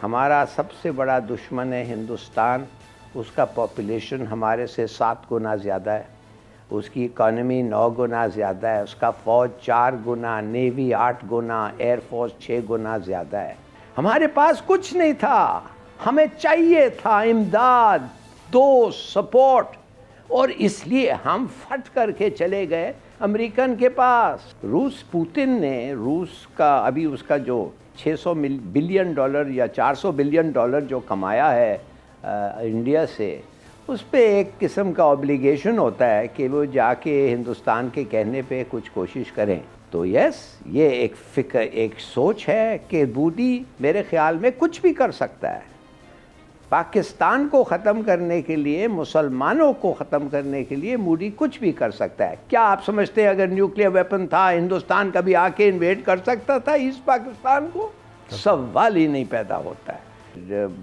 ہمارا سب سے بڑا دشمن ہے ہندوستان. اس کا پاپولیشن ہمارے سے 7 گنا زیادہ ہے, اس کی اکانومی 9 گنا زیادہ ہے, اس کا فوج 4 گنا, نیوی 8 گنا, ایئر فورس 6 گنا زیادہ ہے. ہمارے پاس کچھ نہیں تھا, ہمیں چاہیے تھا امداد, دوست, سپورٹ, اور اس لیے ہم پھٹ کر کے چلے گئے امریکن کے پاس. پوتن نے روس کا ابھی اس کا جو $600 بلین یا $400 بلین جو کمایا ہے انڈیا سے, اس پہ ایک قسم کا اوبلیگیشن ہوتا ہے کہ وہ جا کے ہندوستان کے کہنے پہ کچھ کوشش کریں. تو یس, یہ ایک فکر, ایک سوچ ہے کہ مودی میرے خیال میں کچھ بھی کر سکتا ہے. پاکستان کو ختم کرنے کے لیے, مسلمانوں کو ختم کرنے کے لیے مودی کچھ بھی کر سکتا ہے. کیا آپ سمجھتے ہیں اگر نیوکلیئر ویپن تھا ہندوستان کبھی آ کے انویڈ کر سکتا تھا ایسٹ پاکستان کو؟ سوال ہی نہیں پیدا ہوتا ہے.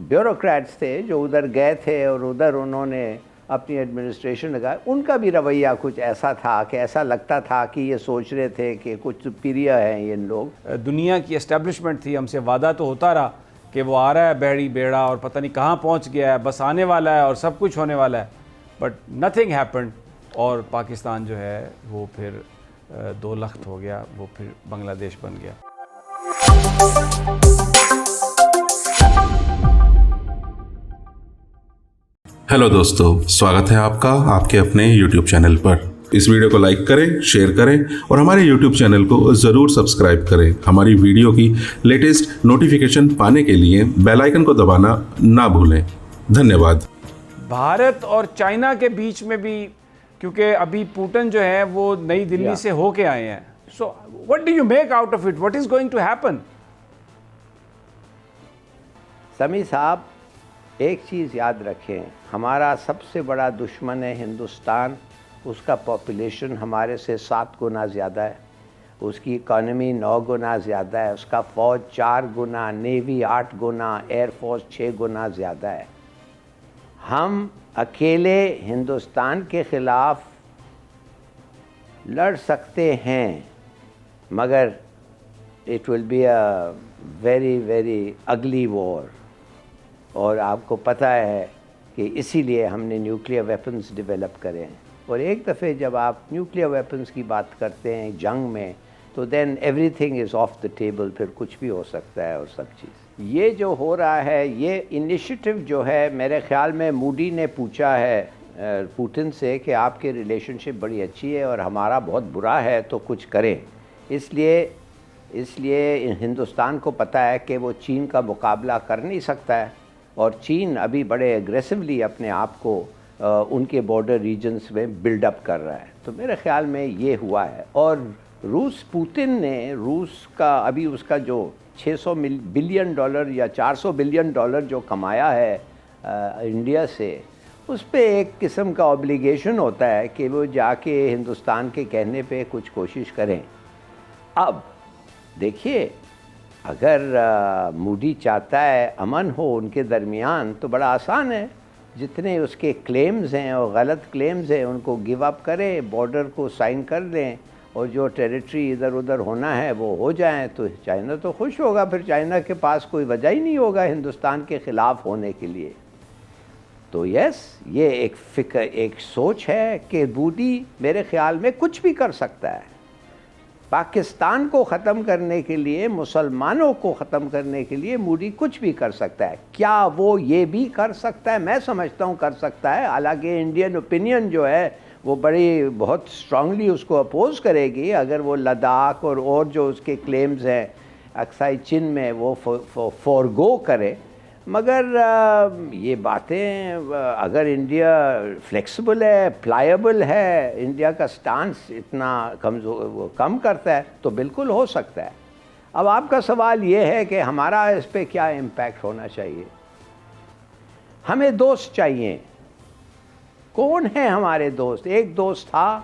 بیوروکریٹس تھے جو ادھر گئے تھے اور ادھر انہوں نے اپنی ایڈمنسٹریشن لگائی, ان کا بھی رویہ کچھ ایسا تھا کہ ایسا لگتا تھا کہ یہ سوچ رہے تھے کہ کچھ سپیریئر ہیں یہ لوگ. دنیا کی اسٹیبلشمنٹ تھی, ہم سے وعدہ تو ہوتا رہا کہ وہ آ رہا ہے بحری بیڑا اور پتہ نہیں کہاں پہنچ گیا ہے, بس آنے والا ہے اور سب کچھ ہونے والا ہے, بٹ نتھنگ ہیپنڈ. اور پاکستان جو ہے وہ پھر 2 لخت ہو گیا, وہ پھر بنگلہ دیش بن گیا. ہیلو دوستو, سواگت ہے آپ کا آپ کے اپنے یوٹیوب چینل پر. اس ویڈیو کو لائک کریں, شیئر کریں اور ہمارے یوٹیوب چینل کو ضرور سبسکرائب کریں. ہماری ویڈیو کی لیٹسٹ نوٹیفیکیشن پانے کے لیے بیل آئیکن کو دبانا نہ بھولیں. دھنیہ واد. بھارت اور چائنا کے بیچ میں بھی, کیونکہ ابھی پوٹن جو ہے وہ نئی دلی سے ہو کے آئے ہیں, سو what do you make out of it? What is going to happen? سمیع صاحب, ایک چیز یاد رکھیں, ہمارا سب سے بڑا دشمن ہے ہندوستان. اس کا پاپولیشن ہمارے سے 7 گنا زیادہ ہے, اس کی اکانومی 9 گنا زیادہ ہے, اس کا فوج 4 گنا, نیوی 8 گنا, ایئر فورس 6 گنا زیادہ ہے. ہم اکیلے ہندوستان کے خلاف لڑ سکتے ہیں, مگر it will be a very very ugly war. اور آپ کو پتہ ہے کہ اسی لیے ہم نے نیوکلیئر ویپنز ڈیولپ کرے ہیں. اور ایک دفعہ جب آپ نیوکلیئر ویپنز کی بات کرتے ہیں جنگ میں, تو then everything is off the table, پھر کچھ بھی ہو سکتا ہے اور سب چیز. یہ جو ہو رہا ہے, یہ انیشیٹو جو ہے, میرے خیال میں مودی نے پوچھا ہے پوٹن سے کہ آپ کے ریلیشن شپ بڑی اچھی ہے اور ہمارا بہت برا ہے, تو کچھ کریں. اس لیے ہندوستان کو پتہ ہے کہ وہ چین کا مقابلہ کر نہیں سکتا ہے, اور چین ابھی بڑے اگریسولی اپنے آپ کو ان کے بارڈر ریجنز میں بلڈ اپ کر رہا ہے. تو میرے خیال میں یہ ہوا ہے. اور پوتن نے روس کا ابھی اس کا جو $600 بلین یا $400 بلین جو کمایا ہے انڈیا سے, اس پہ ایک قسم کا اوبلیگیشن ہوتا ہے کہ وہ جا کے ہندوستان کے کہنے پہ کچھ کوشش کریں. اب دیکھیے, اگر مودی چاہتا ہے امن ہو ان کے درمیان, تو بڑا آسان ہے. جتنے اس کے کلیمز ہیں اور غلط کلیمز ہیں ان کو گیو اپ کریں, بارڈر کو سائن کر دیں, اور جو ٹیریٹری ادھر ادھر ہونا ہے وہ ہو جائیں, تو چائنا تو خوش ہوگا. پھر چائنا کے پاس کوئی وجہ ہی نہیں ہوگا ہندوستان کے خلاف ہونے کے لیے. تو یس, یہ ایک فکر, ایک سوچ ہے کہ مودی میرے خیال میں کچھ بھی کر سکتا ہے. پاکستان کو ختم کرنے کے لیے, مسلمانوں کو ختم کرنے کے لیے مودی کچھ بھی کر سکتا ہے. کیا وہ یہ بھی کر سکتا ہے؟ میں سمجھتا ہوں کر سکتا ہے. حالانکہ انڈین اوپینین جو ہے وہ بہت اسٹرانگلی اس کو اپوز کرے گی اگر وہ لداخ اور جو اس کے کلیمز ہیں اکسائی چین میں وہ فورگو کرے. مگر یہ باتیں, اگر انڈیا فلیکسیبل ہے, پلائیبل ہے, انڈیا کا سٹانس اتنا کم کرتا ہے, تو بالکل ہو سکتا ہے. اب آپ کا سوال یہ ہے کہ ہمارا اس پہ کیا امپیکٹ ہونا چاہیے. ہمیں دوست چاہیے. کون ہیں ہمارے دوست؟ ایک دوست تھا.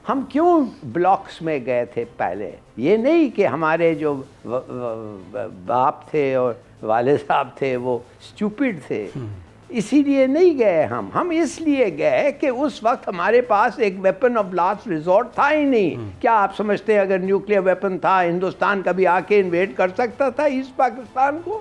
ہم کیوں بلاکس میں گئے تھے پہلے؟ یہ نہیں کہ ہمارے جو باپ تھے اور والد صاحب تھے وہ اسٹوپڈ تھے, اسی لیے نہیں گئے. ہم اس لیے گئے کہ اس وقت ہمارے پاس ایک ویپن آف لاسٹ ریزورٹ تھا ہی نہیں. کیا آپ سمجھتے ہیں اگر نیوکلیئر ویپن تھا ہندوستان کبھی آ کے انویڈ کر سکتا تھا ایسٹ پاکستان کو؟